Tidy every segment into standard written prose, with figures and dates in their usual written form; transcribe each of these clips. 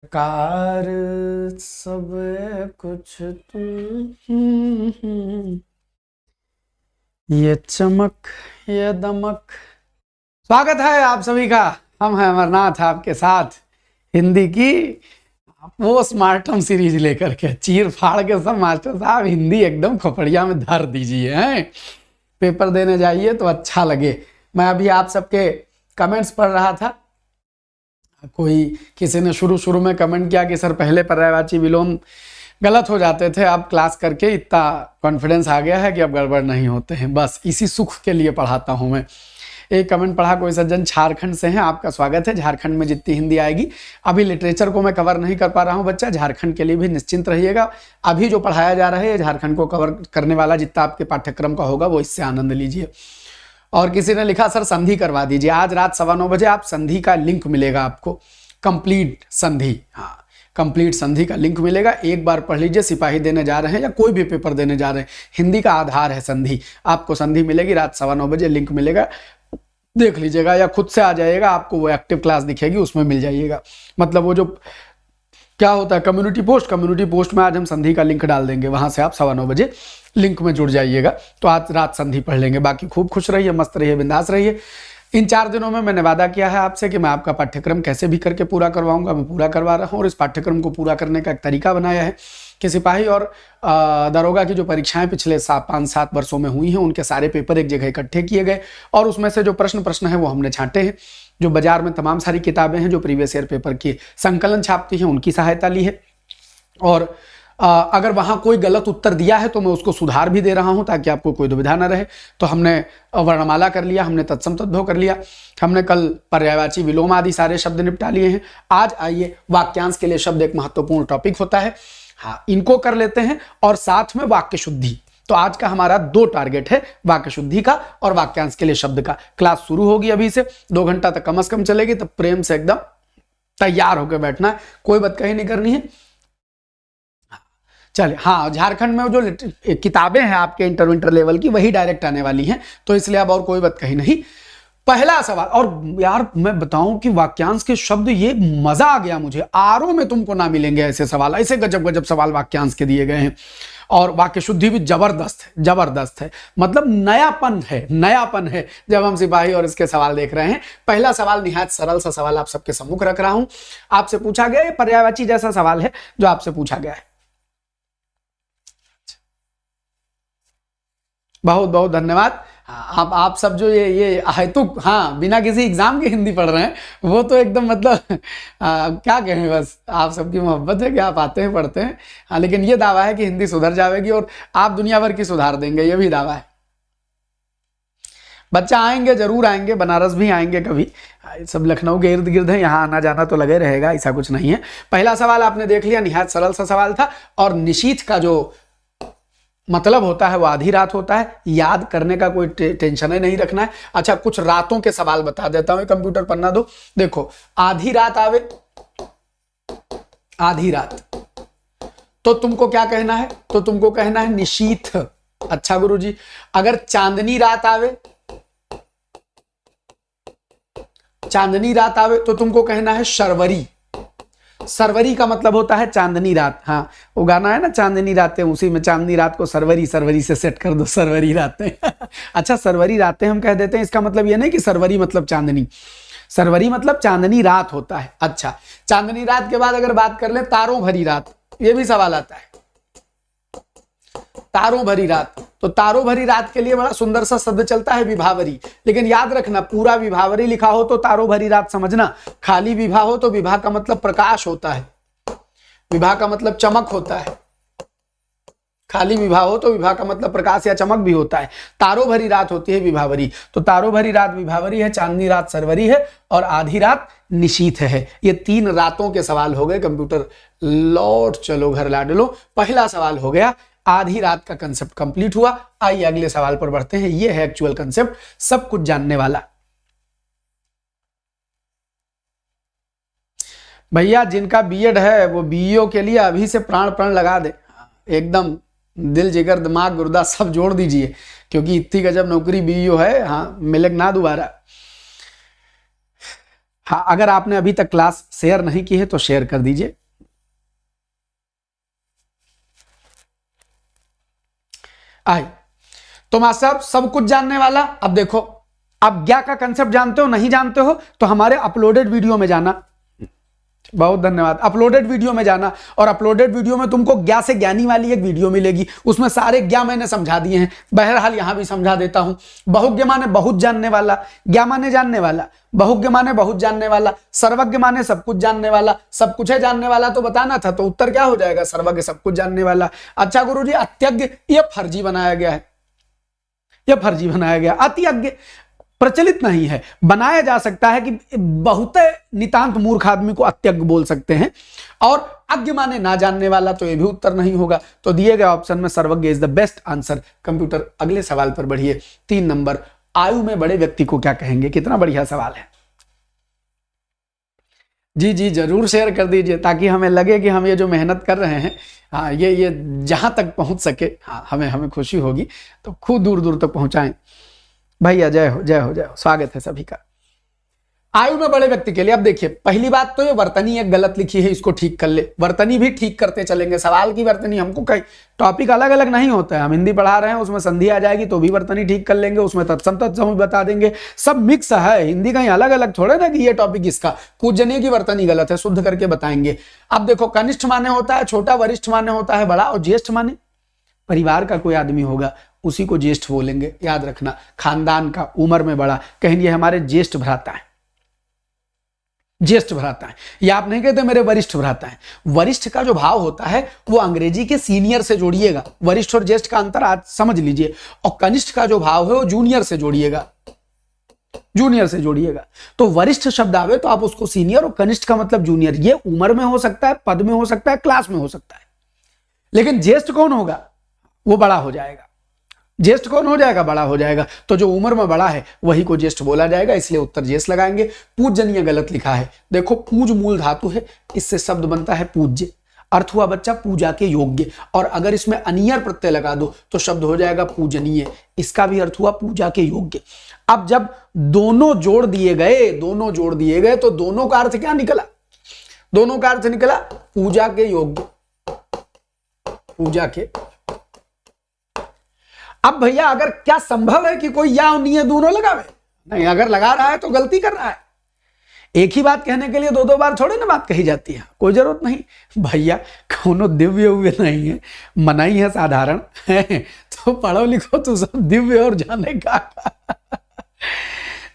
Car सब कुछ तुम, ये चमक ये दमक। स्वागत है आप सभी का। हम हैं अमरनाथ आपके साथ हिंदी की वो स्मार्टम सीरीज लेकर के। चीर फाड़ के सब मास्टर साहब हिंदी एकदम खोपड़िया में धर दीजिए हैं। पेपर देने जाइए तो अच्छा लगे। मैं अभी आप सबके कमेंट्स पढ़ रहा था। कोई किसी ने शुरू में कमेंट किया कि सर पहले पर्यायवाची विलोम गलत हो जाते थे, अब क्लास करके इतना कॉन्फिडेंस आ गया है कि अब गड़बड़ नहीं होते हैं। बस इसी सुख के लिए पढ़ाता हूं मैं। एक कमेंट पढ़ा कोई सज्जन झारखंड से हैं, आपका स्वागत है। झारखंड में जितनी हिंदी आएगी, अभी लिटरेचर को मैं कवर नहीं कर पा रहा हूं बच्चा, झारखंड के लिए भी निश्चिंत रहिएगा। अभी जो पढ़ाया जा रहा है झारखंड को कवर करने वाला जितना आपके पाठ्यक्रम का होगा वो इससे आनंद लीजिए। और किसी ने लिखा सर संधि करवा दीजिए, आज रात 9:15 बजे आप संधि का लिंक मिलेगा आपको। कंप्लीट संधि, हाँ कंप्लीट संधि का लिंक मिलेगा। एक बार पढ़ लीजिए, सिपाही देने जा रहे हैं या कोई भी पेपर देने जा रहे हैं, हिंदी का आधार है संधि। आपको संधि मिलेगी रात 9:15 बजे, लिंक मिलेगा, देख लीजिएगा या खुद से आ जाइएगा, आपको वो एक्टिव क्लास दिखेगी उसमें मिल जाइएगा। मतलब वो जो क्या होता है कम्युनिटी पोस्ट में आज हम संधि का लिंक डाल देंगे, वहां से आप 9:15 बजे लिंक में जुड़ जाइएगा। तो आज रात संधि पढ़ लेंगे। बाकी खूब खुश रहिए, मस्त रहिए, बिंदास रहिए। इन 4 दिनों में मैंने वादा किया है आपसे कि मैं आपका पाठ्यक्रम कैसे भी करके पूरा करवाऊंगा। मैं पूरा करवा रहा हूं और इस पाठ्यक्रम को पूरा करने का एक तरीका बनाया है कि सिपाही और दरोगा की जो परीक्षाएं पिछले 5-7 वर्षों में हुई हैं उनके सारे पेपर एक जगह इकट्ठे किए गए और उसमें से जो प्रश्न है वो हमने छांटे हैं। जो बाजार में तमाम सारी किताबें हैं जो प्रीवियस ईयर पेपर की संकलन छापती हैं उनकी सहायता ली है। और अगर वहां कोई गलत उत्तर दिया है तो मैं उसको सुधार भी दे रहा हूं ताकि आपको कोई दुविधा ना रहे। तो हमने वर्णमाला कर लिया, हमने तत्सम तद्भव कर लिया, हमने कल पर्यायवाची विलोम आदि सारे शब्द निपटा लिए हैं। आज आइए वाक्यांश के लिए शब्द एक महत्वपूर्ण टॉपिक होता है, हाँ इनको कर लेते हैं और साथ में वाक्य शुद्धि। तो आज का हमारा 2 टारगेट है, वाक्य शुद्धि का और वाक्यांश के लिए शब्द का। क्लास शुरू होगी अभी से, 2 घंटा तक कम से कम चलेगी, तब प्रेम से एकदम तैयार होकर बैठना है, कोई बात कहीं नहीं करनी है। चलिए, हाँ झारखंड में जो किताबें हैं आपके इंटर लेवल की वही डायरेक्ट आने वाली हैं, तो इसलिए अब और कोई बात कहीं नहीं। पहला सवाल, और यार मैं बताऊं कि वाक्यांश के शब्द ये मजा आ गया मुझे, आरओ में तुमको ना मिलेंगे ऐसे सवाल, ऐसे गजब गजब सवाल वाक्यांश के दिए गए हैं। और वाक्य शुद्धि भी जबरदस्त है, मतलब नयापन है जब हम सिपाही और इसके सवाल देख रहे हैं। पहला सवाल निहायत सरल सा सवाल आप सबके सम्मुख रख रहा हूं, आपसे पूछा गया, ये पर्यायवाची जैसा सवाल है जो आपसे पूछा गया है। बहुत बहुत धन्यवाद। आप सब जो ये हेतुक, हाँ बिना किसी एग्जाम के हिंदी पढ़ रहे हैं, वो तो एकदम मतलब क्या कहें, बस आप सबकी मोहब्बत है कि आप आते हैं पढ़ते हैं। हाँ लेकिन ये दावा है कि हिंदी सुधर जाएगी और आप दुनिया भर की सुधार देंगे, ये भी दावा है। बच्चा आएंगे, जरूर आएंगे, बनारस भी आएंगे कभी, सब लखनऊ के इर्द गिर्द है, यहाँ आना जाना तो लगे रहेगा, ऐसा कुछ नहीं है। पहला सवाल आपने देख लिया, निहायत सरल सा सवाल था। और निशीथ का जो मतलब होता है वो आधी रात होता है, याद करने का कोई टेंशन नहीं रखना है। अच्छा कुछ रातों के सवाल बता देता हूं, कंप्यूटर पन्ना दो, देखो आधी रात आवे, आधी रात तो तुमको क्या कहना है, तो तुमको कहना है निशीथ। अच्छा गुरुजी, अगर चांदनी रात आवे, चांदनी रात आवे तो तुमको कहना है शर्वरी। सरवरी का मतलब होता है चांदनी रात, हाँ वो गाना है ना चांदनी रातें, उसी में चांदनी रात को सरवरी से सेट कर दो, सरवरी रातें। अच्छा सरवरी रातें हम कह देते हैं, इसका मतलब ये नहीं कि सरवरी मतलब चांदनी, सरवरी मतलब चांदनी रात होता है। अच्छा चांदनी रात के बाद अगर बात कर ले तारों भरी रात, ये भी सवाल आता है, तारों भरी रात, तो तारों भरी रात के लिए बड़ा सुंदर सा शब्द चलता है विभावरी। लेकिन याद रखना पूरा विभावरी लिखा हो तो तारों भरी रात समझना, खाली विभा हो तो विभा का मतलब प्रकाश होता है, विभा का मतलब चमक होता है, खाली विभा हो तो विभा का मतलब प्रकाश या चमक भी होता है। तारों भरी रात होती है विभावरी, तो तारों भरी रात विभावरी है, चांदनी रात सरवरी है और आधी रात निशीथ है। ये 3 रातों के सवाल हो गए। कंप्यूटर लौट चलो घर लाडलो, पहला सवाल हो गया, आधी रात का कंसेप्ट कंप्लीट हुआ। आइए अगले सवाल पर बढ़ते हैं, ये है एक्चुअल कंसेप्ट, सब कुछ जानने वाला। भैया जिनका बीएड है वो बीईओ के लिए अभी से प्राण लगा दे, एकदम दिल जिगर दिमाग गुर्दा सब जोड़ दीजिए, क्योंकि इतनी गजब नौकरी बीईओ है, हाँ मिलेगा ना दोबारा। हाँ, अगर आपने अभी तक क्लास शेयर नहीं की है तो शेयर कर दीजिए। आए तो मास्टर साहब सब कुछ जानने वाला, अब देखो, आप ज्ञा का कंसेप्ट जानते हो, नहीं जानते हो तो हमारे अपलोडेड वीडियो में जाना। बहुत धन्यवाद। अपलोडेड वीडियो में जाना, और अपलोडेड वीडियो में तुमको ज्ञा से ज्ञानी वाली एक वीडियो मिलेगी, उसमें सारे ज्ञा मैंने समझा दिए हैं। बहरहाल यहां भी समझा देता हूं। बहुज्ञ माने बहुत जानने वाला, ज्ञा माने जानने वाला, बहुज्ञ माने बहुत जानने वाला, सर्वज्ञ माने सब कुछ जानने वाला। सब कुछ है जानने वाला तो बताना था, तो उत्तर क्या हो जाएगा? सर्वज्ञ, सब कुछ जानने वाला। अच्छा गुरुजी, अत्यज्ञ ये फर्जी बनाया गया है, यह फर्जी बनाया गया। अतिज्ञ प्रचलित नहीं है, बनाया जा सकता है कि बहुत नितांत मूर्ख आदमी को अत्यज्ञ बोल सकते हैं। और अज्ञ माने ना जानने वाला, तो यह भी उत्तर नहीं होगा। तो दिए गए ऑप्शन में सर्वज्ञ is the best answer. Computer अगले सवाल पर बढ़िए। 3 नंबर, आयु में बड़े व्यक्ति को क्या कहेंगे? कितना बढ़िया सवाल है। जी जी जरूर शेयर कर दीजिए, ताकि हमें लगे कि हम ये जो मेहनत कर रहे हैं, हाँ, ये जहां तक पहुंच सके, हाँ, हमें खुशी होगी। तो खूब दूर दूर तक पहुंचाएं भैया। जय हो, जय हो, जय हो। स्वागत है सभी का। आयु में बड़े व्यक्ति के लिए, अब देखिए, पहली बात तो ये वर्तनी एक गलत लिखी है, इसको ठीक कर ले। वर्तनी भी ठीक करते चलेंगे। सवाल की वर्तनी, हमको कई टॉपिक अलग अलग नहीं होता है। हम हिंदी पढ़ा रहे हैं, उसमें संधि आ जाएगी तो भी वर्तनी ठीक कर लेंगे, उसमें तत्सम तत्सम बता देंगे। सब मिक्स है, हिंदी कहीं अलग अलग थोड़े ना कि ये टॉपिक इसका। पूजनीय की वर्तनी गलत है, शुद्ध करके बताएंगे। अब देखो, कनिष्ठ माने होता है छोटा, वरिष्ठ माने होता है बड़ा, और ज्येष्ठ माने परिवार का कोई आदमी होगा, उसी को ज्येष्ठ बोलेंगे। याद रखना, खानदान का, उम्र में बड़ा, कहेंगे हमारे ज्येष्ठ भ्राता है, ज्येष्ठ भ्राता है। या आप नहीं कहते मेरे वरिष्ठ भ्राता है। वरिष्ठ का जो भाव होता है वो अंग्रेजी के सीनियर से जोड़िएगा। वरिष्ठ और ज्येष्ठ का अंतर आज समझ लीजिए। और कनिष्ठ का जो भाव है वो जूनियर से जोड़िएगा, जूनियर से जोड़िएगा। तो वरिष्ठ शब्द आवे तो आप उसको सीनियर, और कनिष्ठ का मतलब जूनियर। ये उम्र में हो सकता है, पद में हो सकता है, क्लास में हो सकता है। लेकिन ज्येष्ठ कौन होगा? वो बड़ा हो जाएगा। ज्येष्ठ कौन हो जाएगा? बड़ा हो जाएगा। तो जो उम्र में बड़ा है वही को ज्येष्ठ बोला जाएगा, इसलिए उत्तर ज्येष्ठ लगाएंगे। पूजनीय गलत लिखा है। देखो, पूज मूल धातु है, इससे शब्द बनता है पूज्य। अर्थ हुआ बच्चा पूजा के योग्य, और अगर इसमें अनियर प्रत्यय लगा दो तो शब्द हो जाएगा पूजनीय। इसका भी अर्थ हुआ पूजा के योग्य। अब जब दोनों जोड़ दिए गए, दोनों जोड़ दिए गए, तो दोनों का अर्थ क्या निकला? दोनों का अर्थ निकला पूजा के योग्य, पूजा के। अब भैया, अगर क्या संभव है कि कोई या और नहीं दोनों लगावे? नहीं, अगर लगा रहा है तो गलती कर रहा है। एक ही बात कहने के लिए 2-2 बार थोड़ी ना बात कही जाती है, कोई जरूरत नहीं भैया। कोनो दिव्य उव्य नहीं है, मनाई है साधारण है। तो पढ़ो लिखो तो सब दिव्य और जाने का।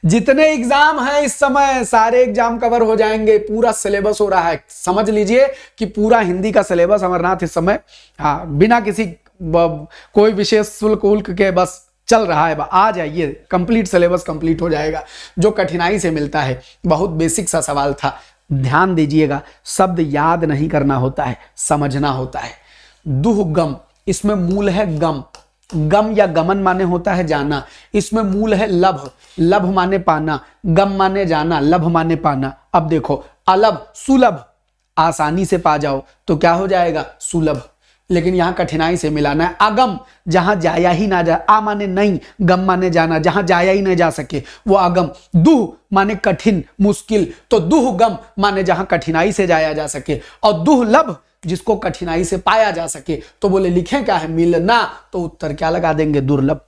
जितने एग्जाम है इस समय, सारे एग्जाम कवर हो जाएंगे। पूरा सिलेबस हो रहा है, समझ लीजिए कि पूरा हिंदी का सिलेबस अमरनाथ इस समय, हाँ, बिना किसी कोई विशेष शुल्क उल्क के बस चल रहा है। आ जाइए, कंप्लीट सिलेबस कंप्लीट हो जाएगा। जो कठिनाई से मिलता है, बहुत बेसिक सा सवाल था, ध्यान दीजिएगा। शब्द याद नहीं करना होता है, समझना होता है। दुहगम, इसमें मूल है गम। गम या गमन माने होता है जाना, इसमें मूल है लभ। लभ माने पाना, गम माने जाना, लभ माने पाना। अब देखो, अलभ सुलभ, आसानी से पा जाओ तो क्या हो जाएगा? सुलभ। लेकिन यहां कठिनाई से मिलाना है। अगम, जहां जाया ही ना जा, आ माने नहीं, गम माने जाना, जहां जाया ही नहीं जा सके वो अगम। दुह माने कठिन, मुश्किल, तो दुह गम माने जहां कठिनाई से जाया जा सके। और दुर्लभ, जिसको कठिनाई से पाया जा सके। तो बोले लिखें क्या है? मिलना। तो उत्तर क्या लगा देंगे? दुर्लभ।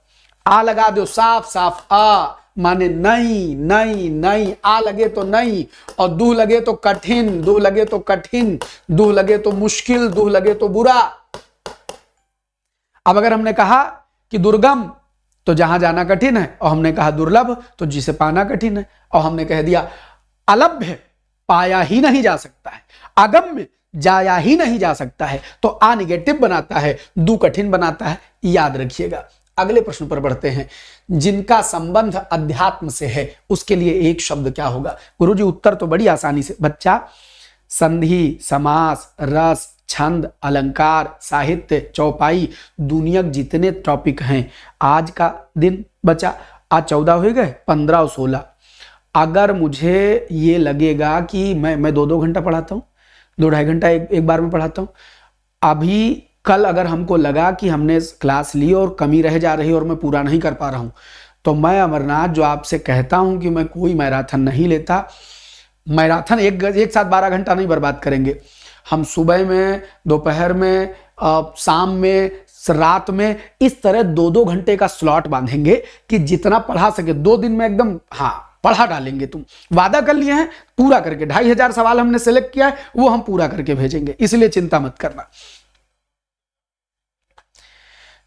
आ लगा दो, साफ साफ आ माने नहीं, नहीं, नहीं। आ लगे तो नहीं, और दूह लगे तो कठिन, दूह लगे तो कठिन, दूह लगे तो मुश्किल, दूह लगे तो बुरा। अब अगर हमने कहा कि दुर्गम, तो जहां जाना कठिन है, और हमने कहा दुर्लभ, तो जिसे पाना कठिन है, और हमने कह दिया अलभ्य, पाया ही नहीं जा सकता है। अगम्य, जाया ही नहीं जा सकता है। तो आ निगेटिव बनाता है, दू कठिन बनाता है। याद रखिएगा। अगले प्रश्न पर बढ़ते हैं। जिनका संबंध अध्यात्म से है, उसके लिए एक शब्द क्या होगा? गुरुजी उत्तर तो बड़ी आसानी से बच्चा, संधि, समास, रस, छंद, अलंकार, साहित्य, चौपाई, दुनिया के जितने टॉपिक हैं। आज का दिन बचा, आज 14 हो गए, 15 और 16। अगर मुझे ये लगेगा कि मैं 2-2 घंटा पढ़ाता हूँ, 2-2.5 घंटा एक बार में पढ़ाता हूँ। अभी कल अगर हमको लगा कि हमने क्लास ली और कमी रह जा रही और मैं पूरा नहीं कर पा रहा हूँ, तो मैं अमरनाथ जो आपसे कहता हूँ कि मैं कोई मैराथन नहीं लेता, मैराथन एक साथ 12 घंटा नहीं बर्बाद करेंगे हम। सुबह में, दोपहर में, शाम में, रात में, इस तरह 2-2 घंटे का स्लॉट बांधेंगे कि जितना पढ़ा सके 2 दिन में एकदम पढ़ा डालेंगे। तुम वादा कर लिए हैं, पूरा करके 2500 सवाल हमने सेलेक्ट किया है, वो हम पूरा करके भेजेंगे, इसलिए चिंता मत करना।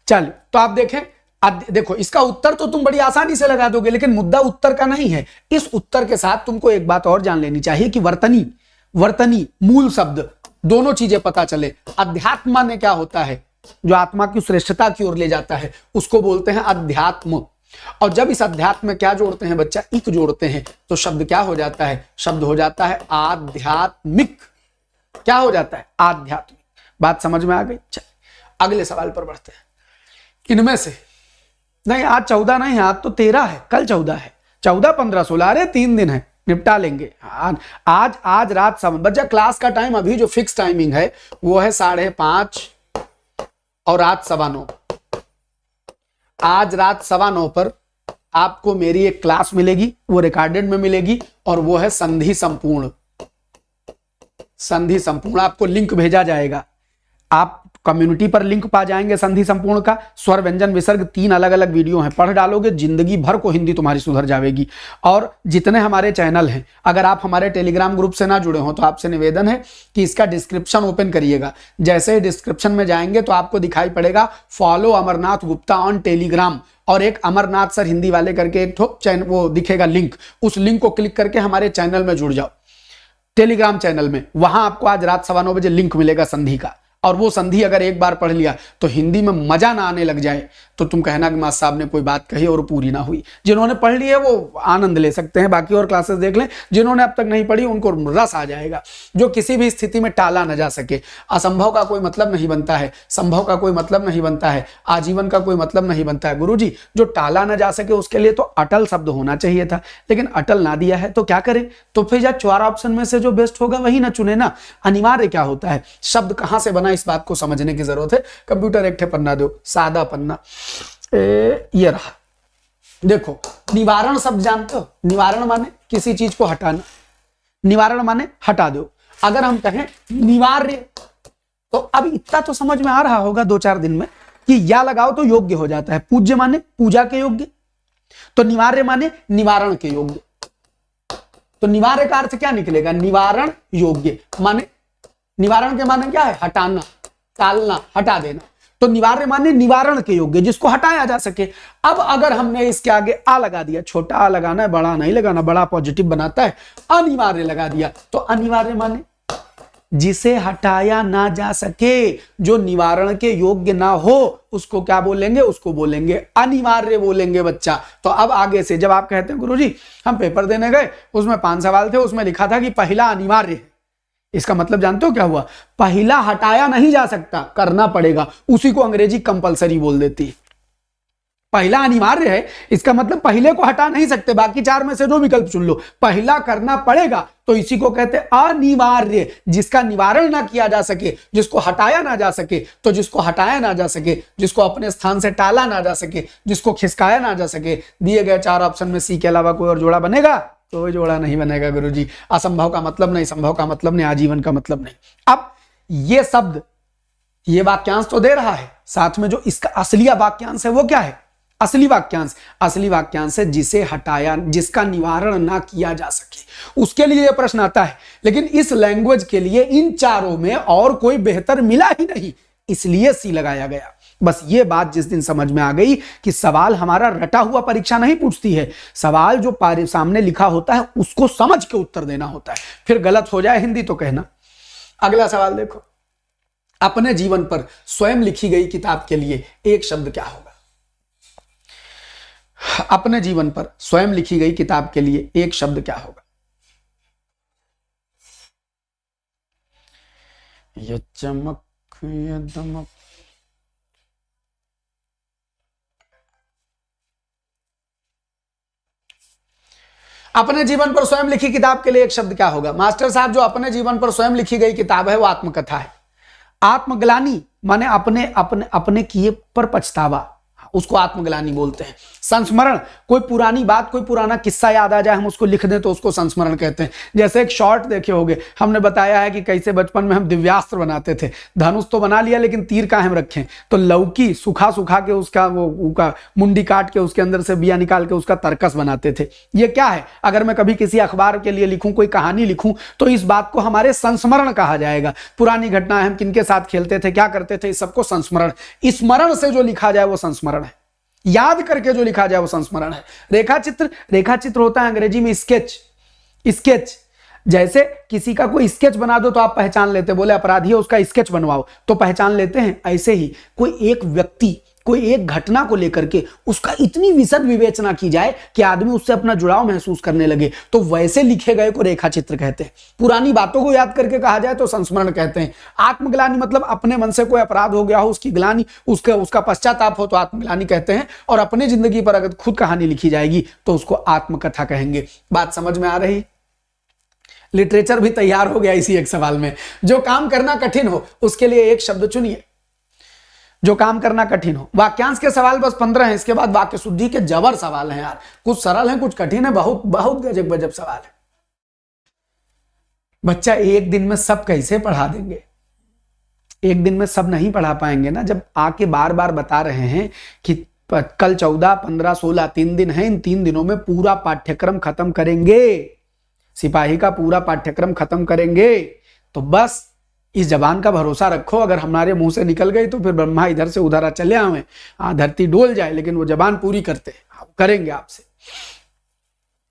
चलिए तो आप देखें, अब देखो इसका उत्तर तो तुम बड़ी आसानी से लगा दोगे, लेकिन मुद्दा उत्तर का नहीं है। इस उत्तर के साथ तुमको एक बात और जान लेनी चाहिए कि वर्तनी मूल शब्द दोनों चीजें पता चले। अध्यात्म माने क्या होता है? जो आत्मा की श्रेष्ठता की ओर ले जाता है उसको बोलते हैं अध्यात्म। और जब इस अध्यात्म में क्या जोड़ते हैं बच्चा? इक जोड़ते हैं, तो शब्द क्या हो जाता है? शब्द हो जाता है आध्यात्मिक। क्या हो जाता है? आध्यात्मिक। बात समझ में आ गई? चल अगले सवाल पर बढ़ते हैं। इनमें से नहीं, आज 14 नहीं है, आज तो 13 है, कल 14 है। 14, 15, 16, अरे 3 दिन है, निपटा लेंगे। आज रात समय बच्चा, क्लास का टाइम अभी जो फिक्स टाइमिंग है वो है 5:30 और रात 9:15। आज रात 9:15 पर आपको मेरी एक क्लास मिलेगी, वो रिकॉर्डेड में मिलेगी, और वो है संधि संपूर्ण। संधि संपूर्ण आपको लिंक भेजा जाएगा, आप कम्युनिटी पर लिंक पा जाएंगे संधि संपूर्ण का। स्वर व्यंजन विसर्ग 3 अलग अलग वीडियो हैं, पढ़ डालोगे जिंदगी भर को हिंदी तुम्हारी सुधर जाएगी। और जितने हमारे चैनल हैं, अगर आप हमारे टेलीग्राम ग्रुप से ना जुड़े हो तो आपसे निवेदन है कि इसका डिस्क्रिप्शन ओपन करिएगा। जैसे ही डिस्क्रिप्शन में जाएंगे तो आपको दिखाई पड़ेगा follow Amarnath Gupta on Telegram, और एक अमरनाथ सर हिंदी वाले करके एक चैनल वो दिखेगा लिंक, उस लिंक को क्लिक करके हमारे चैनल में जुड़ जाओ, टेलीग्राम चैनल में। वहां आपको आज रात 9:15 बजे लिंक मिलेगा संधि का, और वो संधि अगर एक बार पढ़ लिया तो हिंदी में मजा ना आने लग जाए तो तुम कहना कि मास्टर साहब ने कोई बात कही और पूरी ना हुई। जिन्होंने पढ़ ली है वो आनंद ले सकते हैं, बाकी और क्लासेस देख लें। जिन्होंने अब तक नहीं पढ़ी उनको रस आ जाएगा। जो किसी भी स्थिति में टाला न जा सके, असंभव का कोई मतलब नहीं बनता है, संभव का कोई मतलब नहीं बनता है, आजीवन का कोई मतलब नहीं बनता है। गुरुजी, जो टाला न जा सके उसके लिए तो अटल शब्द होना चाहिए था, लेकिन अटल ना दिया है तो क्या करें? तो फिर या 4 ऑप्शन में से जो बेस्ट होगा वही ना चुने ना। अनिवार्य क्या होता है, शब्द कहां से बना इस बात को समझने की जरूरत है। कंप्यूटर एक पन्ना दो, सादा पन्ना, ये रहा। देखो निवारण शब्द जानते हो? निवारण माने किसी चीज को हटाना, निवारण माने हटा दो। अगर हम कहें निवार्य, तो अब इतना तो समझ में आ रहा होगा 2-4 दिन में कि या लगाओ तो योग्य हो जाता है। पूज्य माने पूजा के योग्य, तो निवार्य माने निवारण के योग्य। तो निवार्य का अर्थ क्या निकलेगा? निवारण योग्य माने, निवारण के माने क्या है? हटाना, टालना, हटा देना। तो निवार्य माने निवारण के योग्य, जिसको हटाया जा सके। अब अगर हमने इसके आगे आ लगा दिया, छोटा आ लगाना है, बड़ा नहीं लगाना, बड़ा पॉजिटिव बनाता है, अनिवार्य लगा दिया, तो अनिवार्य माने जिसे हटाया ना जा सके, जो निवारण के योग्य ना हो, उसको क्या बोलेंगे? उसको बोलेंगे अनिवार्य बोलेंगे बच्चा। तो अब आगे से जब आप कहते हैं गुरुजी हम पेपर देने गए, उसमें 5 सवाल थे, उसमें लिखा था कि पहला अनिवार्य है, इसका मतलब जानते हो क्या हुआ? पहला हटाया नहीं जा सकता, करना पड़ेगा। उसी को अंग्रेजी कंपलसरी बोल देती है। पहला अनिवार्य है, इसका मतलब पहले को हटा नहीं सकते, बाकी 4 में से जो विकल्प चुन लो, पहला करना पड़ेगा, तो इसी को कहते हैं अनिवार्य। जिसका निवारण ना किया जा सके, जिसको हटाया ना जा सके, तो जिसको हटाया ना जा सके, जिसको अपने स्थान से टाला ना जा सके, जिसको खिसकाया ना जा सके। दिए गए 4 ऑप्शन में सी के अलावा कोई और जोड़ा बनेगा? कोई जोड़ा नहीं बनेगा गुरुजी। असंभव का मतलब नहीं, संभव का मतलब नहीं, आजीवन का मतलब नहीं। अब ये शब्द, ये वाक्यांश तो दे रहा है, साथ में जो इसका असली वाक्यांश है वो क्या है? असली वाक्यांश, असली वाक्यांश है जिसे हटाया, जिसका निवारण ना किया जा सके, उसके लिए यह प्रश्न आता है। लेकिन इस लैंग्वेज के लिए इन 4 में और कोई बेहतर मिला ही नहीं, इसलिए सी लगाया गया। बस ये बात जिस दिन समझ में आ गई कि सवाल हमारा रटा हुआ परीक्षा नहीं पूछती है, सवाल जो सामने लिखा होता है उसको समझ के उत्तर देना होता है। फिर गलत हो जाए हिंदी तो कहना। अगला सवाल देखो, अपने जीवन पर स्वयं लिखी गई किताब के लिए एक शब्द क्या होगा? अपने जीवन पर स्वयं लिखी गई किताब के लिए एक शब्द क्या होगा? ये चमक, ये दमक, अपने जीवन पर स्वयं लिखी किताब के लिए एक शब्द क्या होगा? मास्टर साहब, जो अपने जीवन पर स्वयं लिखी गई किताब है वो आत्मकथा है। आत्मग्लानि माने अपने अपने अपने किए पर पछतावा, उसको आत्मग्लानि बोलते हैं। संस्मरण, कोई पुरानी बात, कोई पुराना किस्सा याद आ जाए, हम उसको लिख दें तो उसको संस्मरण कहते हैं। जैसे एक शॉर्ट देखे होंगे, हमने बताया है कि कैसे बचपन में हम दिव्यास्त्र बनाते थे। धनुष तो बना लिया, लेकिन तीर कहाँ हम रखें? तो लौकी सुखा सुखा के उसका वो मुंडी काट के उसके अंदर से बिया निकाल के उसका तरकस बनाते थे। ये क्या है? अगर मैं कभी किसी अखबार के लिए लिखूं, कोई कहानी लिखूं, तो इस बात को हमारे संस्मरण कहा जाएगा। पुरानी घटनाएं, हम किनके साथ खेलते थे, क्या करते थे, इस सबको संस्मरण। स्मरण से जो लिखा जाए वो संस्मरण है, याद करके जो लिखा जाए वो संस्मरण है। रेखाचित्र, रेखाचित्र होता है अंग्रेजी में स्केच। स्केच, जैसे किसी का कोई स्केच बना दो तो आप पहचान लेते, बोले अपराधी है उसका स्केच बनवाओ तो पहचान लेते हैं। ऐसे ही कोई एक व्यक्ति, कोई एक घटना को लेकर के उसका इतनी विशद विवेचना की जाए कि आदमी उससे अपना जुड़ाव महसूस करने लगे, तो वैसे लिखे गए को रेखाचित्र कहते हैं। पुरानी बातों को याद करके कहा जाए तो संस्मरण कहते हैं। आत्मग्लानि मतलब अपने मन से कोई अपराध हो गया हो, उसकी ग्लानि, उसका पश्चाताप हो तो आत्मग्लानि कहते हैं। और अपनी जिंदगी पर अगर खुद कहानी लिखी जाएगी तो उसको आत्मकथा कहेंगे। बात समझ में आ रही? लिटरेचर भी तैयार हो गया इसी एक सवाल में। जो काम करना कठिन हो उसके लिए एक शब्द चुनिए। जो काम करना कठिन हो। वाक्यांश के सवाल बस 15 हैं, इसके बाद वाक्य शुद्धि के जबर सवाल हैं यार। कुछ सरल हैं, कुछ कठिन है, बहुत बहुत गजब गजब सवाल है। बच्चा एक दिन में सब कैसे पढ़ा देंगे? एक दिन में सब नहीं पढ़ा पाएंगे ना। जब आके बार बार बता रहे हैं कि कल 14, 15, 16 3 दिन है, इन 3 दिनों में पूरा पाठ्यक्रम खत्म करेंगे, सिपाही का पूरा पाठ्यक्रम खत्म करेंगे, तो बस इस जबान का भरोसा रखो। अगर हमारे मुंह से निकल गई तो फिर ब्रह्मा इधर से उधर चले आवे, धरती डोल जाए, लेकिन वो जबान पूरी करते करेंगे आपसे।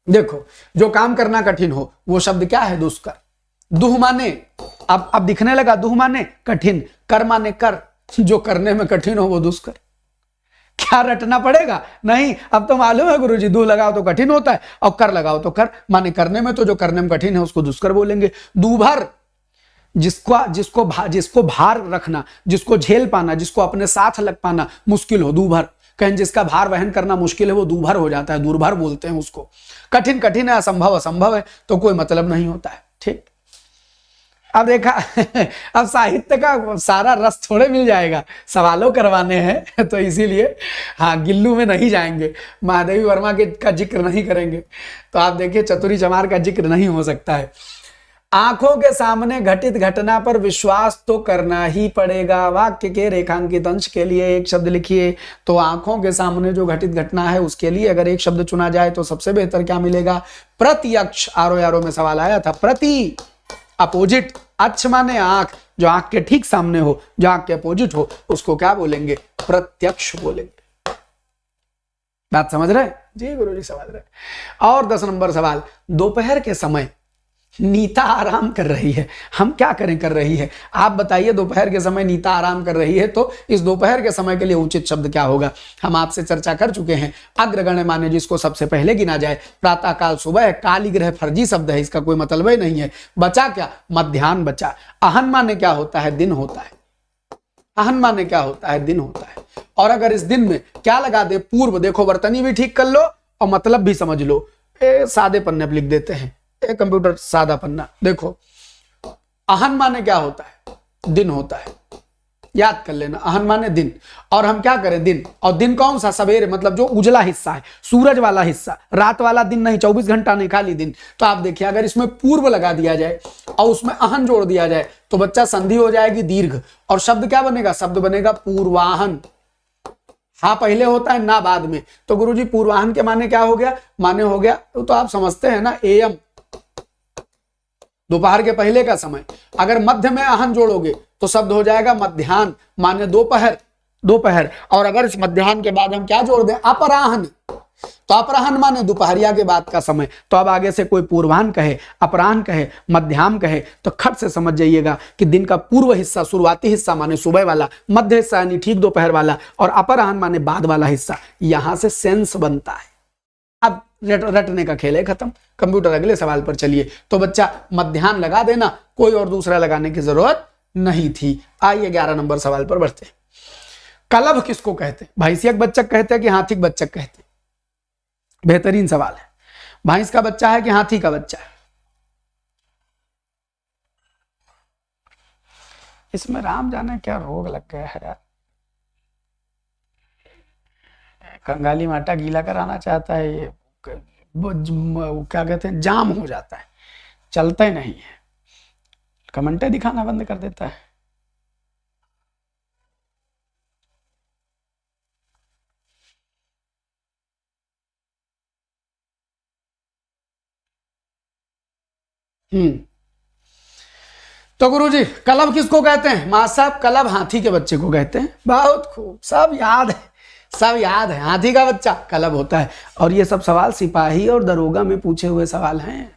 देखो, जो काम करना कठिन हो वो शब्द क्या है? दुष्कर। दुह माने, अब दिखने लगा, दुह माने कठिन, कर माने कर, जो करने में कठिन हो वो दुष्कर। क्या रटना पड़ेगा? नहीं, अब तो मालूम है गुरुजी, दुह लगाओ तो कठिन होता है और कर लगाओ तो कर माने करने में, तो जो करने में कठिन है उसको दुष्कर बोलेंगे। दूभर, जिसको भार रखना, जिसको झेल पाना, जिसको अपने साथ लग पाना मुश्किल हो, दूभर। कहीं जिसका भार वहन करना मुश्किल है वो दूभर हो जाता है, दूरभर बोलते हैं उसको। कठिन कठिन है, असंभव असंभव है, तो कोई मतलब नहीं होता है। ठीक, अब देखा अब साहित्य का सारा रस थोड़े मिल जाएगा, सवालों करवाने हैं तो इसीलिए हाँ गिल्लू में नहीं जाएंगे, महादेवी वर्मा के का जिक्र नहीं करेंगे। तो आप देखिए चतुरी चमार का जिक्र नहीं हो सकता है। आंखों के सामने घटित घटना पर विश्वास तो करना ही पड़ेगा। वाक्य के रेखांकित अंश के लिए एक शब्द लिखिए। तो आंखों के सामने जो घटित घटना है उसके लिए अगर एक शब्द चुना जाए तो सबसे बेहतर क्या मिलेगा? प्रत्यक्ष। आरो यारो में सवाल आया था, प्रति अपोजिट, अक्ष माने आंख, जो आंख के ठीक सामने हो, जो आंख के अपोजिट हो, उसको क्या बोलेंगे? प्रत्यक्ष बोलेंगे। बात समझ रहे? जी गुरुजी समझ रहे। और 10 नंबर सवाल, दोपहर के समय नीता आराम कर रही है, हम क्या करें कर रही है? आप बताइए, दोपहर के समय नीता आराम कर रही है, तो इस दोपहर के समय के लिए उचित शब्द क्या होगा? हम आपसे चर्चा कर चुके हैं। अग्रगण्य माने जिसको सबसे पहले गिना जाए, प्रातः काल सुबह, कालीग्रह फर्जी शब्द है, इसका कोई मतलब ही नहीं है। बचा क्या? मध्याह्न बचा। अहन माने क्या होता है? दिन होता है। अहन माने क्या होता है? दिन होता है। और अगर इस दिन में क्या लगा दे? पूर्व। देखो वर्तनी भी ठीक कर लो और मतलब भी समझ लो। सादे पन्ने पर लिख देते हैं, कंप्यूटर सादा पन्ना। देखो अहन माने क्या होता है? दिन होता है, याद कर लेना। अहन माने दिन, और हम क्या करें? दिन। और दिन कौन सा? सवेरे, मतलब जो उजला हिस्सा है, सूरज वाला हिस्सा, रात वाला दिन नहीं, 24 घंटा नहीं, खाली दिन। तो आप देखिए अगर इसमें पूर्व लगा दिया जाए और उसमें अहन जोड़ दिया जाए तो बच्चा संधि हो जाएगी दीर्घ, और शब्द क्या बनेगा? शब्द बनेगा पूर्वाहन। हाँ पहले होता है, ना बाद में। तो गुरुजी पूर्वाहन के माने क्या हो गया? माने हो गया, तो आप समझते हैं ना, एएम, दोपहर के पहले का समय। अगर मध्य में अहन जोड़ोगे तो शब्द हो जाएगा मध्याह्न, माने दोपहर, दोपहर। और अगर इस मध्याह्न के बाद हम क्या जोड़ दें? अपराह्न, तो अपराह्न माने दोपहरिया के बाद का समय। तो अब आगे से कोई पूर्वाह्न कहे, अपराह्न कहे, मध्याह्न कहे तो खट से समझ जाइएगा कि दिन का पूर्व हिस्सा, शुरुआती हिस्सा माने सुबह वाला, मध्य हिस्सा यानी ठीक दोपहर वाला, और अपराह्न माने बाद वाला हिस्सा। यहां से सेंस बनता है। अब रटने का खेल है खत्म। कंप्यूटर अगले सवाल पर चलिए। तो बच्चा मध्याह्न लगा देना, कोई और दूसरा लगाने की जरूरत नहीं थी। आइए 11 नंबर सवाल पर बढ़ते हैं। कलभ किसको कहते हैं? भैंसियक बच्चक कहते हैं कि हाथीक बच्चक कहते हैं? बेहतरीन सवाल है। भैंस का बच्चा है कि हाथी का बच्चा है? इसमें राम जाने क्या रोग लग गया है यार। कंगाली में आटा गीला कराना चाहता है, ये क्या कहते हैं, जाम हो जाता है, चलता ही नहीं है, कमेंटें दिखाना बंद कर देता है। तो गुरुजी कलब किसको कहते हैं? मां साहब कलब हाथी के बच्चे को कहते हैं। बहुत खूब, सब याद है, सब याद है। हाथी का बच्चा कलब होता है। और ये सब सवाल सिपाही और दरोगा में पूछे हुए सवाल हैं,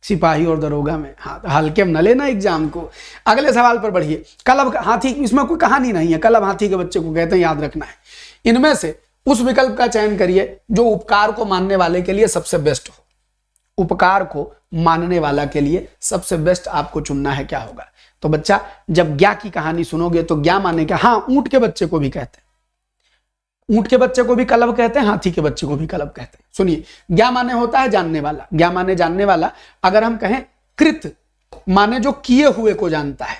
सिपाही और दरोगा में। हाँ, हल्के में न लेना एग्जाम को। अगले सवाल पर बढ़िए। कलब हाथी, इसमें कोई कहानी नहीं है, कलब हाथी के बच्चे को कहते हैं, याद रखना है। इनमें से उस विकल्प का चयन करिए जो उपकार को मानने वाले के लिए सबसे बेस्ट हो। उपकार को मानने वाला के लिए सबसे बेस्ट आपको चुनना है, क्या होगा? तो बच्चा जब ज्ञा की कहानी सुनोगे तो ज्ञा माने क्या? हाँ, ऊंट के बच्चे को भी कहते हैं, ऊंट के बच्चे को भी कलब कहते हैं, हाथी के बच्चे को भी कलब कहते हैं। सुनिए, ज्ञा माने होता है जानने वाला, ज्ञा माने जानने वाला। अगर हम कहें कृत माने जो किए हुए को जानता है,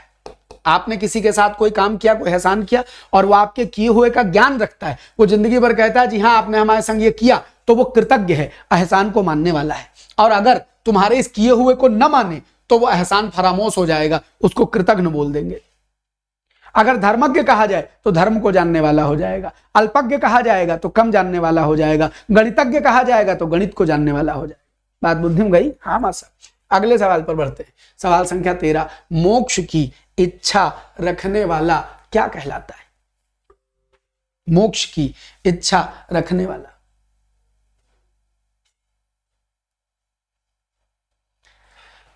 आपने किसी के साथ कोई काम किया, कोई एहसान किया और वो आपके किए हुए का ज्ञान रखता है, वो जिंदगी भर कहता है जी हाँ आपने हमारे संग ये किया, तो वो कृतज्ञ है, एहसान को मानने वाला है। और अगर तुम्हारे इस किए हुए को न माने तो वो एहसान फरामोश हो जाएगा, उसको कृतज्ञ बोल देंगे। अगर धर्मज्ञ कहा जाए तो धर्म को जानने वाला हो जाएगा, अल्पज्ञ कहा जाएगा तो कम जानने वाला हो जाएगा, गणितज्ञ कहा जाएगा तो गणित को जानने वाला हो जाएगा। बात बुद्धि में गई? हाँ मां साहब। अगले सवाल पर बढ़ते हैं। सवाल संख्या 13। मोक्ष की इच्छा रखने वाला क्या कहलाता है? मोक्ष की इच्छा रखने वाला।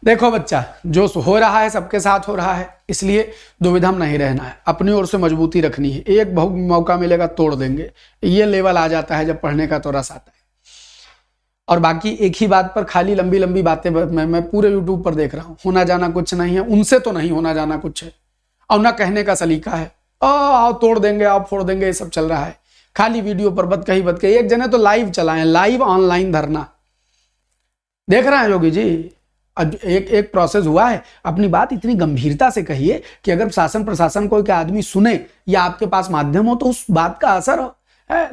देखो बच्चा, जो हो रहा है सबके साथ हो रहा है, इसलिए दुविधा में नहीं रहना है, अपनी ओर से मजबूती रखनी है। एक बहुत मौका मिलेगा तोड़ देंगे, ये लेवल आ जाता है जब पढ़ने का तो रस आता है। और बाकी एक ही बात पर खाली लंबी लंबी बातें मैं पूरे यूट्यूब पर देख रहा हूँ, होना जाना कुछ नहीं है, उनसे तो नहीं होना जाना कुछ है, और ना कहने का सलीका है। आओ तोड़ देंगे, आओ फोड़ देंगे, ये सब चल रहा है। खाली वीडियो पर बत कही। एक जने तो लाइव चलाएं, लाइव ऑनलाइन धरना देख रहे हैं योगी जी। एक प्रोसेस हुआ है, अपनी बात इतनी गंभीरता से कहिए कि अगर शासन प्रशासन कोई के आदमी सुने या आपके पास माध्यम हो तो उस बात का असर हो।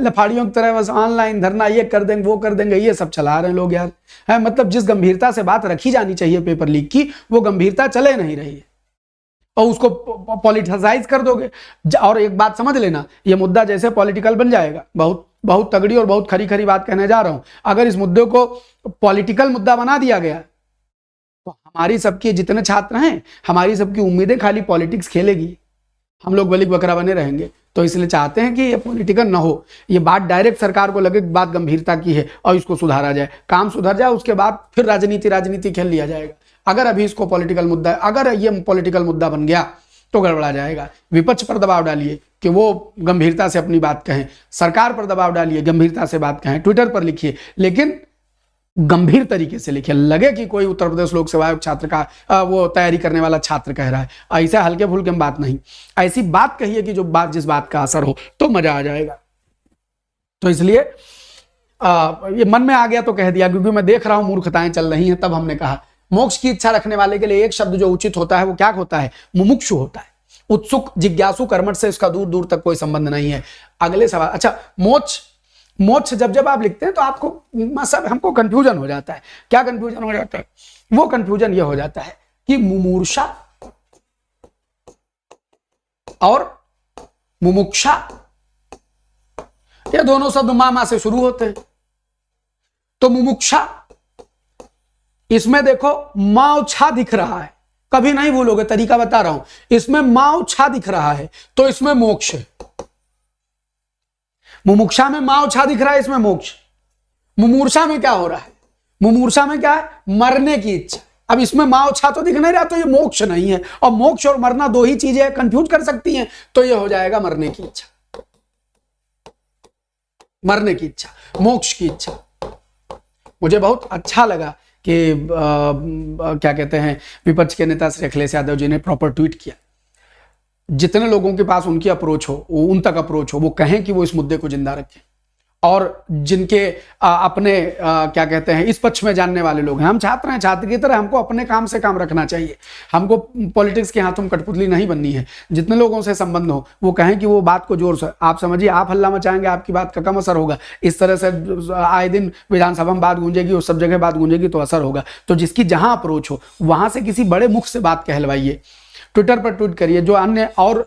लफाड़ियों की तरह बस ऑनलाइन धरना, ये कर देंगे वो कर देंगे, ये सब चला रहे हैं लोग यार। है मतलब जिस गंभीरता से बात रखी जानी चाहिए पेपर लीक की, वो गंभीरता चले नहीं रही है और उसको पॉलिटिसाइज कर दोगे। और एक बात समझ लेना, ये मुद्दा जैसे पॉलिटिकल बन जाएगा, बहुत तगड़ी और बहुत खरी खरी बात कहने जा रहा हूं, अगर इस मुद्दे को पॉलिटिकल मुद्दा बना दिया गया तो हमारी सबके जितने छात्र हैं, हमारी सबकी उम्मीदें खाली पॉलिटिक्स खेलेगी, हम लोग बलिक बकरा बने रहेंगे। तो इसलिए चाहते हैं कि ये पॉलिटिकल ना हो, ये बात डायरेक्ट सरकार को लगे, बात गंभीरता की है और इसको सुधारा जाए, काम सुधर जाए, उसके बाद फिर राजनीति खेल लिया जाएगा। अगर अभी इसको पॉलिटिकल मुद्दा, अगर ये पॉलिटिकल मुद्दा बन गया तो गड़बड़ा जाएगा। विपक्ष पर दबाव डालिए कि वो गंभीरता से अपनी बात कहें, सरकार पर दबाव डालिए गंभीरता से बात कहें, ट्विटर पर लिखिए, लेकिन गंभीर तरीके से लिखिए, लगे कि कोई उत्तर प्रदेश लोक सेवा आयोग छात्र का वो तैयारी करने वाला छात्र कह रहा है। ऐसा हल्के फुल्के में बात नहीं, ऐसी बात कहिए कि जो बात जिस बात का असर हो, तो मजा आ जाएगा। तो इसलिए ये मन में आ गया तो कह दिया, क्योंकि मैं देख रहा हूं मूर्खताएं चल रही हैं, तब हमने कहा मोक्ष की इच्छा रखने वाले के लिए एक शब्द जो उचित होता है वो क्या होता है? मुमुक्षु होता है, उत्सुक, जिज्ञासु, कर्मठ से इसका दूर दूर तक कोई संबंध नहीं है। अगले सवाल। अच्छा, मोक्ष जब आप लिखते हैं तो आपको सब हमको कंफ्यूजन हो जाता है। क्या कंफ्यूजन हो जाता है? वो कंफ्यूजन ये हो जाता है कि मुमूर्षा और मुमुक्षा, ये दोनों शब्द मामा से शुरू होते हैं। तो मुमुक्षा, इसमें देखो माओ छा दिख रहा है, कभी नहीं भूलोगे, तरीका बता रहा हूं, इसमें माओ छा दिख रहा है तो इसमें मोक्ष है। मुमुक्षा में माओ छा दिख रहा है, इसमें मोक्ष। मुमूर्षा में क्या हो रहा है? मुमूर्षा में क्या है? मरने की इच्छा। अब इसमें माओ छा तो दिख नहीं रहा, तो ये मोक्ष नहीं है, और मोक्ष और मरना दो ही चीजें कंफ्यूज कर सकती हैं, तो ये हो जाएगा मरने की इच्छा, मरने की इच्छा, मोक्ष की इच्छा। मुझे बहुत अच्छा लगा कि क्या कहते हैं, विपक्ष के नेता श्री अखिलेश यादव जी ने प्रॉपर ट्वीट किया। जितने लोगों के पास उनकी अप्रोच हो, उन तक अप्रोच हो, वो कहें कि वो इस मुद्दे को जिंदा रखें और जिनके अपने क्या कहते हैं इस पक्ष में जानने वाले लोग हैं। हम छात्र हैं, छात्र की तरह हमको अपने काम से काम रखना चाहिए। हमको पॉलिटिक्स के हाथों में कठपुतली नहीं बननी है। जितने लोगों से संबंध हो वो कहें कि वो बात को जोर से आप समझिए, आप हल्ला मचाएंगे आपकी बात का कम असर होगा। इस तरह से आए दिन विधानसभा में बात गूंजेगी और सब जगह बात गूंजेगी तो असर होगा। तो जिसकी जहां अप्रोच हो वहां से किसी बड़े मुख से बात कहलवाइए, ट्विटर पर ट्वीट करिए। जो अन्य और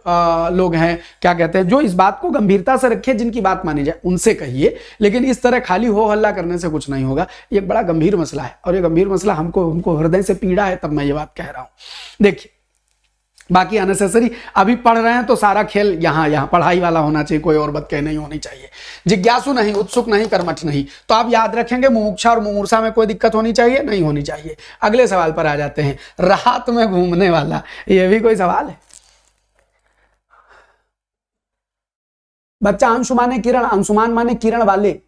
लोग हैं क्या कहते हैं जो इस बात को गंभीरता से रखे, जिनकी बात मानी जाए उनसे कहिए, लेकिन इस तरह खाली हो हल्ला करने से कुछ नहीं होगा। ये बड़ा गंभीर मसला है और ये गंभीर मसला हमको हृदय से पीड़ा है, तब मैं ये बात कह रहा हूं। देखिए बाकी अननेसेसरी अभी पढ़ रहे हैं तो सारा खेल यहाँ पढ़ाई वाला होना चाहिए, कोई और बात कह नहीं होनी चाहिए। जिज्ञासु नहीं, उत्सुक नहीं, कर्मठ नहीं। तो आप याद रखेंगे मुमुक्षा और मुमूर्षा में कोई दिक्कत होनी चाहिए? नहीं होनी चाहिए। अगले सवाल पर आ जाते हैं। रात में घूमने वाला, ये भी कोई सवाल है? बच्चा अंशु माने किरण, अंशुमान माने किरण वाले।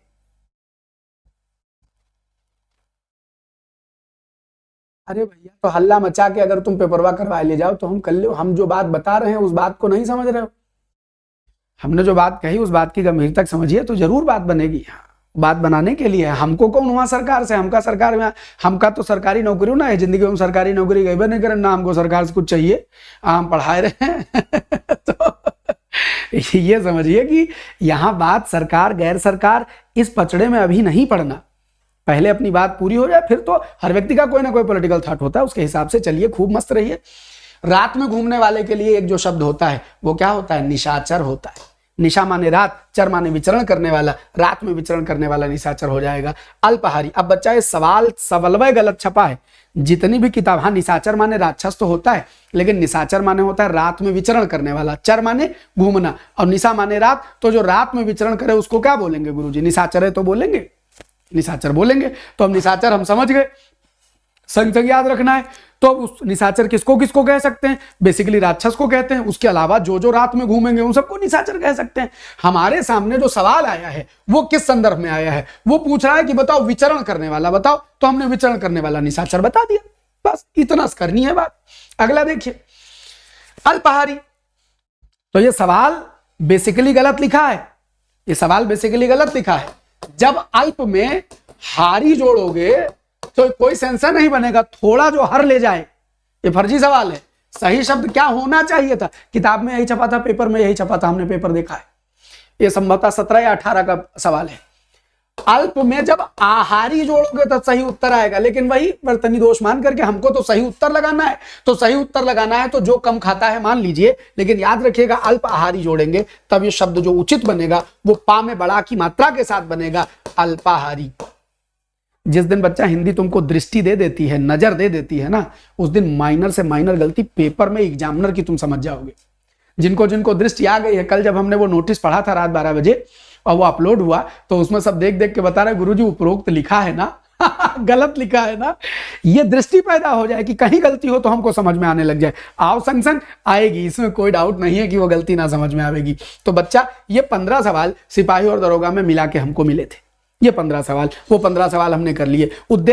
अरे भैया तो हल्ला मचा के अगर तुम पेपरवा करवा ले जाओ तो हम कर लो। हम जो बात बता रहे हैं उस बात को नहीं समझ रहे हो। हमने जो बात कही उस बात की गंभीरता समझिए तो जरूर बात बनेगी। बात बनाने के लिए हमको कौन हुआ सरकार से? हमका सरकार में, हमका तो सरकारी नौकरी ना है, जिंदगी में सरकारी नौकरी गई नहीं करें ना, हमको सरकार से कुछ चाहिए, हम पढ़ाए रहे हैं। तो ये समझिए कि यहाँ बात सरकार गैर सरकार इस पचड़े में अभी नहीं पड़ना। पहले अपनी बात पूरी हो जाए, फिर तो हर व्यक्ति का कोई ना कोई पॉलिटिकल थॉट होता है, उसके हिसाब से चलिए, खूब मस्त रहिए। रात में घूमने वाले के लिए एक जो शब्द होता है वो क्या होता है? निशाचर होता है। निशा माने रात, चर माने विचरण करने वाला, रात में विचरण करने वाला निशाचर हो जाएगा। अल्पाहारी। अब बच्चा ये सवाल सवलवय गलत छपा है। जितनी भी किताब, हाँ निशाचर माने राक्षस तो होता है, लेकिन निशाचर माने होता है रात में विचरण करने वाला। चर माने घूमना और निशा माने रात। तो जो रात में विचरण करे उसको क्या बोलेंगे गुरुजी? निशाचर है तो बोलेंगे, निशाचर बोलेंगे। तो हम निशाचर हम समझ गए, संग संग याद रखना है। तो उस निशाचर किसको किसको कह सकते हैं? बेसिकली राक्षस को कहते हैं। उसके अलावा जो जो रात में घूमेंगे उन सबको निशाचर कह सकते हैं। हमारे सामने जो सवाल आया है वो किस संदर्भ में आया है? वो पूछ रहा है कि बताओ विचरण करने वाला बताओ, तो हमने विचरण करने वाला निशाचर बता दिया, बस इतना करनी है बात। अगला देखिए, अल्पाहारी। तो ये सवाल बेसिकली गलत लिखा है, ये सवाल बेसिकली गलत लिखा है। जब अल्प में हारी जोड़ोगे तो कोई सेंसर नहीं बनेगा। थोड़ा जो हर ले जाए, ये फर्जी सवाल है। सही शब्द क्या होना चाहिए था? किताब में यही छपा था, पेपर में यही छपा था, हमने पेपर देखा है। ये संभवतः 17 या 18 का सवाल है। अल्प में जब आहारी जोड़ोगे तो सही उत्तर आएगा, लेकिन वही वर्तनी दोष मान करके हमको तो सही उत्तर लगाना है। तो सही उत्तर लगाना है तो जो कम खाता है मान लीजिए, लेकिन याद रखिएगा अल्प आहारी जोड़ेंगे तब ये शब्द जो उचित बनेगा वो पा में बड़ा की मात्रा के साथ बनेगा, अल्पाहारी। जिस दिन बच्चा हिंदी तुमको दृष्टि दे देती है, नजर दे देती है ना, उस दिन माइनर से माइनर गलती पेपर में एग्जामिनर की तुम समझ जाओगे। जिनको जिनको दृष्टि आ गई है, कल जब हमने वो नोटिस पढ़ा था रात 12 बजे और वो अपलोड हुआ तो उसमें सब देख देख के बता रहे गुरुजी उपरोक्त लिखा है ना गलत लिखा है ना। ये दृष्टि पैदा हो जाए कि कहीं गलती हो तो हमको समझ में आने लग जाए। आओ संग संग आएगी, इसमें कोई डाउट नहीं है कि वो गलती ना समझ में आएगी। तो बच्चा ये 15 सवाल सिपाही और दरोगा में मिला के हमको मिले थे। ये 15 सवाल, वो 15 सवाल हमने कर लिए। उद्देश्य